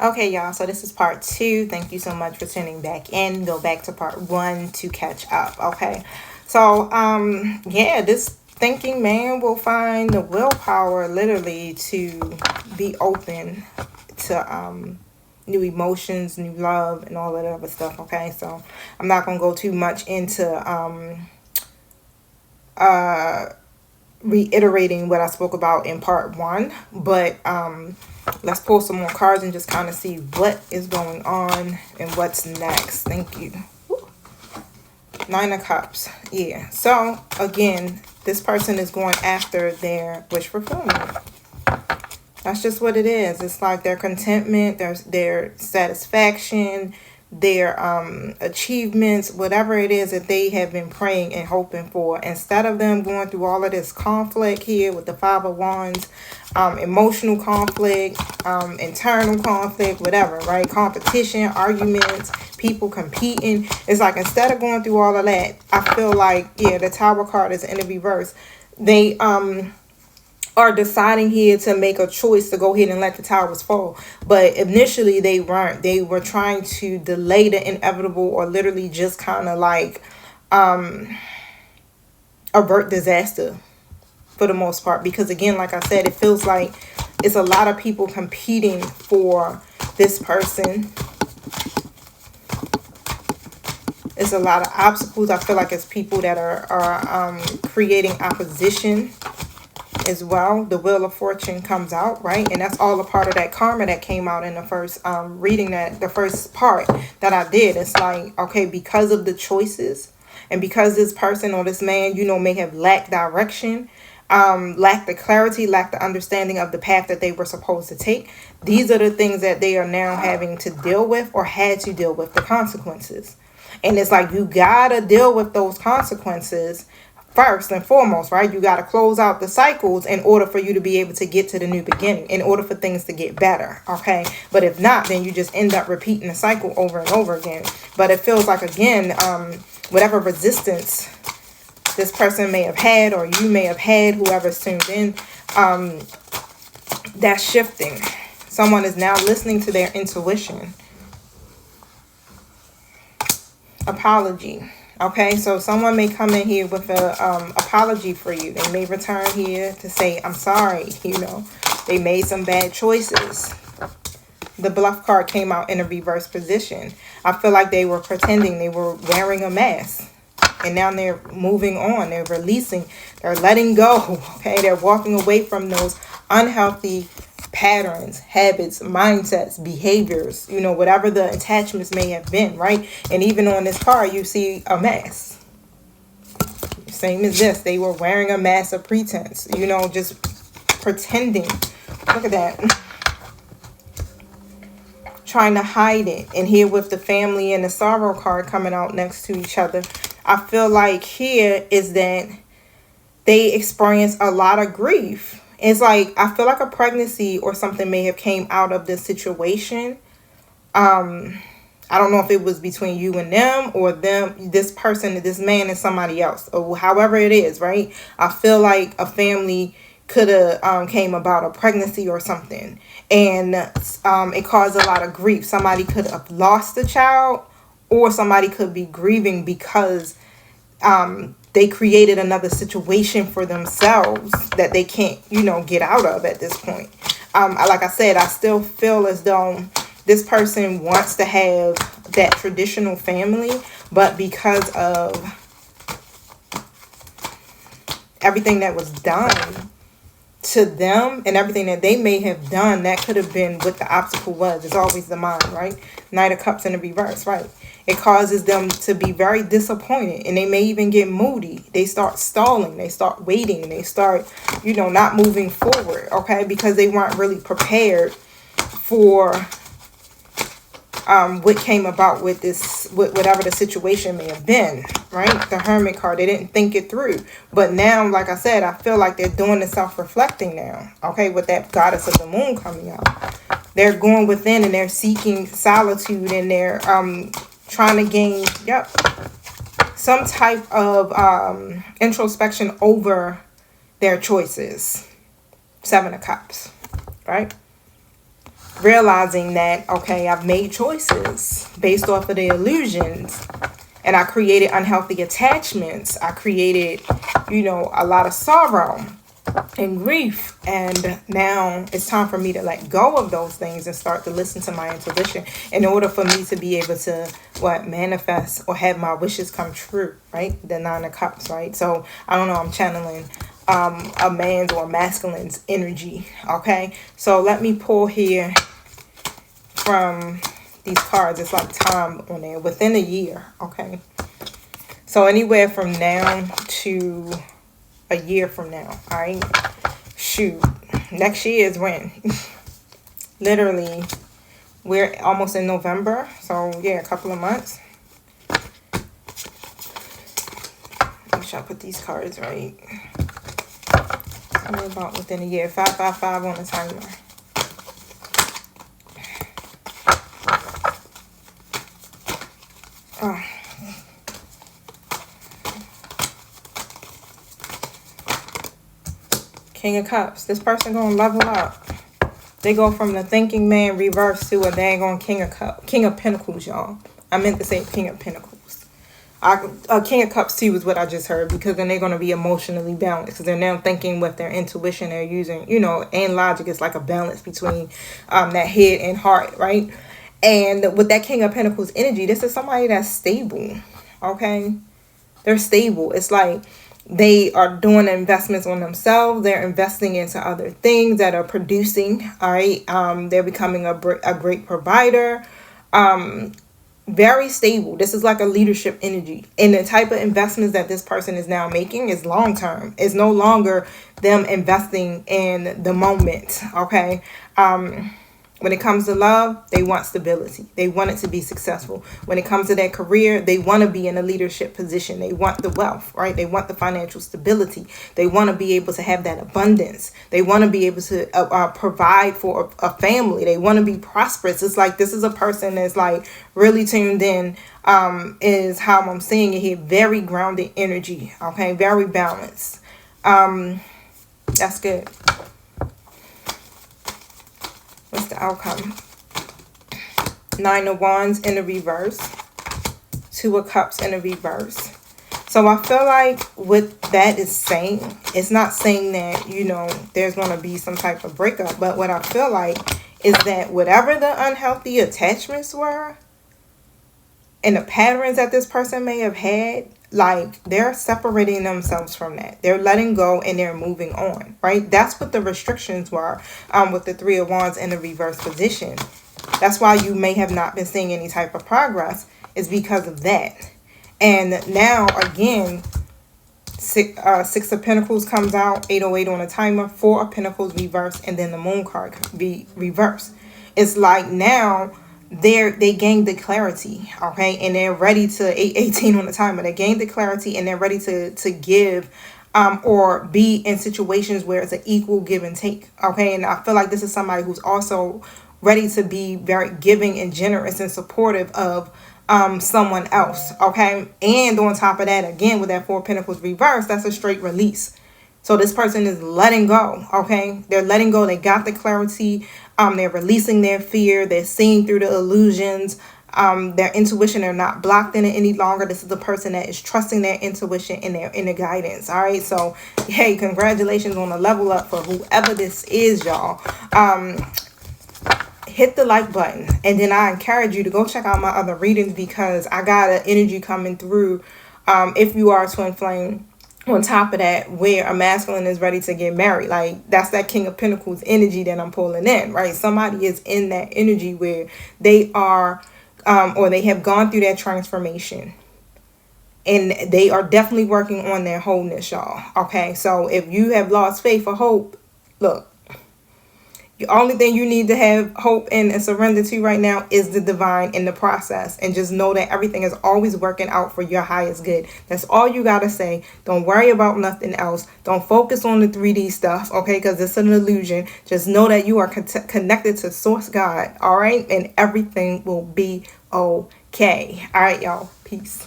Okay, y'all, so this is part two. Thank you so much for tuning back in. Go back to part one to catch up. Okay. So, yeah, this thinking man will find the willpower literally to be open to new emotions, new love, and all that other stuff. Okay, so I'm not gonna go too much into uh reiterating what I spoke about in part one, but let's pull some more cards and just kind of see what is going on and what's next. Thank you. Nine of Cups. Yeah. So again, this person is going after their wish fulfillment. That's just what it is. It's like their contentment, their satisfaction, their achievements, whatever it is that they have been praying and hoping for. Instead of them going through all of this conflict here with the Five of Wands, emotional conflict, internal conflict, whatever, right? Competition, arguments, people competing. It's like instead of going through all of that, I feel like, yeah, the Tower card is in the reverse. They are deciding here to make a choice to go ahead and let the towers fall. But initially they weren't. They were trying to delay the inevitable, or literally just kind of like avert disaster for the most part. Because again, like I said, it feels like it's a lot of people competing for this person. It's a lot of obstacles. I feel like it's people that are creating opposition as well. The Wheel of Fortune comes out, right? And that's all a part of that karma that came out in the first reading, that the first part that I did. It's like, okay, because of the choices and because this person or this man, may have lacked direction, lacked the clarity, lacked the understanding of the path that they were supposed to take. These are the things that they are now having to deal with, or had to deal with, the consequences. And it's like, you gotta deal with those consequences first and foremost, right? You got to close out the cycles in order for you to be able to get to the new beginning, in order for things to get better, okay? But if not, then you just end up repeating the cycle over and over again. But it feels like, again, whatever resistance this person may have had, or you may have had, whoever's tuned in, that's shifting. Someone is now listening to their intuition. Apology. Okay, so someone may come in here with a apology for you. They may return here to say, I'm sorry, they made some bad choices. The Bluff card came out in a reverse position. I feel like they were pretending, they were wearing a mask. And now they're moving on, they're releasing, they're letting go. Okay, they're walking away from those unhealthy patterns, habits, mindsets, behaviors, whatever the attachments may have been, right? And even on this card, you see a mask. Same as this. They were wearing a mask of pretense, just pretending. Look at that. Trying to hide it. And here with the family and the sorrow card coming out next to each other, I feel like here is that they experience a lot of grief. It's like, I feel like a pregnancy or something may have came out of this situation. I don't know if it was between you and them, or them, this person, this man and somebody else, or however it is, right? I feel like a family could have came about a pregnancy or something, and it caused a lot of grief. Somebody could have lost a child, or somebody could be grieving because they created another situation for themselves that they can't, get out of at this point. Like I said, I still feel as though this person wants to have that traditional family, but because of everything that was done to them and everything that they may have done, that could have been what the obstacle was. It's always the mind, right? Knight of Cups in the reverse, right? It causes them to be very disappointed, and they may even get moody. They start stalling, they start waiting, they start, not moving forward, okay? Because they weren't really prepared for what came about with this, whatever the situation may have been, right? The Hermit card, they didn't think it through. But now, like I said, I feel like they're doing the self-reflecting now, okay? With that Goddess of the Moon coming out, they're going within and they're seeking solitude, and they're trying to gain, some type of introspection over their choices. Seven of Cups, right? realizing that, okay, I've made choices based off of the illusions, and I created unhealthy attachments. I created, a lot of sorrow and grief. And now it's time for me to let go of those things and start to listen to my intuition in order for me to be able to manifest or have my wishes come true, right? The Nine of Cups, right? So I don't know, I'm channeling a man's or masculine's energy. Okay, so let me pull here from these cards. It's like time on there, within a year. Okay, so anywhere from now to a year from now. All right, shoot, next year is when? Literally, we're almost in November, so yeah, a couple of months. Make sure I put these cards right. Something about within a year. 555 on the timer. Oh. King of Cups. This person gonna level up. They go from the thinking man reverse to a daggone King of Pentacles, y'all. I meant to say King of Pentacles. King of Cups too is what I just heard, because then they're going to be emotionally balanced, because they're now thinking with their intuition. They're using, and logic. Is like a balance between that head and heart, right? And with that King of Pentacles energy, this is somebody that's stable, okay? They're stable. It's like they are doing investments on themselves. They're investing into other things that are producing, all right? They're becoming a great provider. Very stable. This is like a leadership energy. And the type of investments that this person is now making is long term. It's no longer them investing in the moment, okay? When it comes to love, they want stability. They want it to be successful. When it comes to their career, they want to be in a leadership position. They want the wealth, right? They want the financial stability. They want to be able to have that abundance. They want to be able to provide for a family. They want to be prosperous. It's like this is a person that's like really tuned in, is how I'm seeing it here. Very grounded energy, okay? Very balanced. That's good. What's the outcome? 9 of Wands in the reverse. 2 of Cups in the reverse. So I feel like what that is saying, it's not saying that, there's going to be some type of breakup. But what I feel like is that whatever the unhealthy attachments were and the patterns that this person may have had, like they're separating themselves from that. They're letting go and they're moving on, right? That's what the restrictions were with the 3 of Wands in the reverse position. That's why you may have not been seeing any type of progress, is because of that. And now again, 6 of Pentacles comes out, 808 on the timer, 4 of Pentacles reverse, and then the Moon card be reverse. It's like now they gained the clarity, okay, and they're ready to 818 on the timer. They gained the clarity and they're ready to give or be in situations where it's an equal give and take, okay. And I feel like this is somebody who's also ready to be very giving and generous and supportive of someone else, okay. And on top of that, again, with that 4 of Pentacles reverse, that's a straight release. So this person is letting go, okay? They're letting go. They got the clarity. They're releasing their fear. They're seeing through the illusions. Their intuition, they're not blocked in it any longer. This is the person that is trusting their intuition and their inner guidance, all right? So, hey, congratulations on the level up for whoever this is, y'all. Hit the like button. And then I encourage you to go check out my other readings, because I got an energy coming through if you are a twin flame. On top of that, where a masculine is ready to get married, like that's that King of Pentacles energy that I'm pulling in, right? Somebody is in that energy where they are or they have gone through that transformation, and they are definitely working on their wholeness, y'all, okay? So if you have lost faith or hope, look, the only thing you need to have hope in and surrender to right now is the divine in the process. And just know that everything is always working out for your highest good. That's all you got to say. Don't worry about nothing else. Don't focus on the 3D stuff, okay? Because it's an illusion. Just know that you are connected to Source God, all right? And everything will be okay. All right, y'all. Peace.